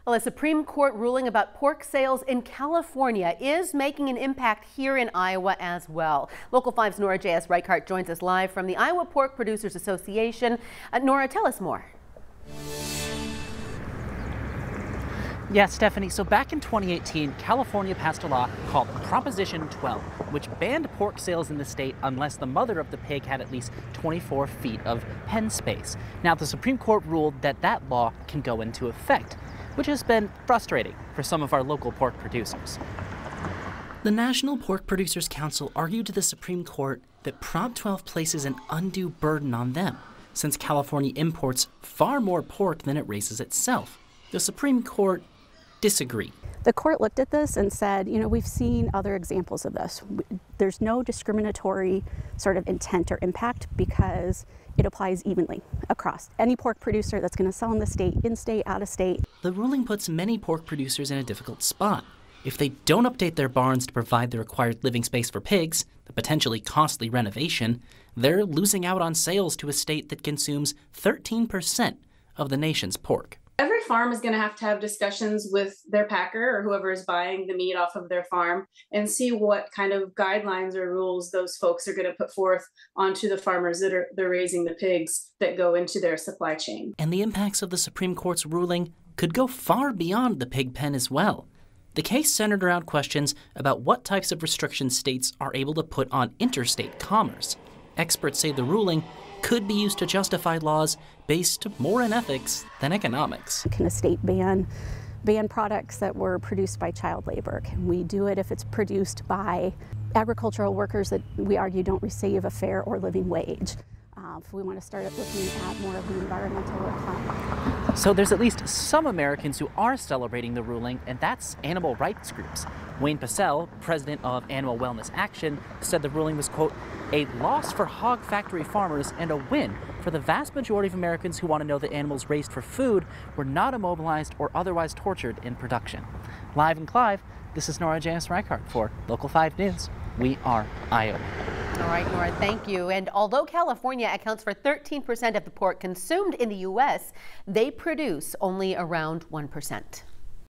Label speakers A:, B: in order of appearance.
A: Well, a Supreme Court ruling about pork sales in California is making an impact here in Iowa as well. Local 5's Nora J.S. Reichart joins us live from the Iowa Pork Producers Association. Nora, tell us more.
B: Yeah, Stephanie, so back in 2018, California passed a law called Proposition 12, which banned pork sales in the state unless the mother of the pig had at least 24 feet of pen space. Now, the Supreme Court ruled that that law can go into effect, which has been frustrating for some of our local pork producers. The National Pork Producers Council argued to the Supreme Court that Prop 12 places an undue burden on them, since California imports far more pork than it raises itself. The Supreme Court disagreed.
C: The court looked at this and said, we've seen other examples of this. There's no discriminatory sort of intent or impact because it applies evenly across any pork producer that's going to sell in the state, in-state, out-of-state.
B: The ruling puts many pork producers in a difficult spot. If they don't update their barns to provide the required living space for pigs, the potentially costly renovation, they're losing out on sales to a state that consumes 13% of the nation's pork.
D: Every farm is going to have discussions with their packer or whoever is buying the meat off of their farm and see what kind of guidelines or rules those folks are going to put forth onto the farmers that they're raising the pigs that go into their supply chain.
B: And the impacts of the Supreme Court's ruling could go far beyond the pig pen as well. The case centered around questions about what types of restrictions states are able to put on interstate commerce. Experts say the ruling could be used to justify laws based more in ethics than economics.
C: Can a state ban products that were produced by child labor? Can we do it if it's produced by agricultural workers that we argue don't receive a fair or living wage? If we want to start looking at more of the environmental impact.
B: So there's at least some Americans who are celebrating the ruling, and that's animal rights groups. Wayne Pacelle, president of Animal Wellness Action, said the ruling was, quote, a loss for hog factory farmers and a win for the vast majority of Americans who want to know that animals raised for food were not immobilized or otherwise tortured in production. Live in Clive, this is Nora J.S. Reichart for Local 5 News. We are Iowa.
A: All right, Nora, thank you. And although California accounts for 13% of the pork consumed in the U.S., they produce only around 1%.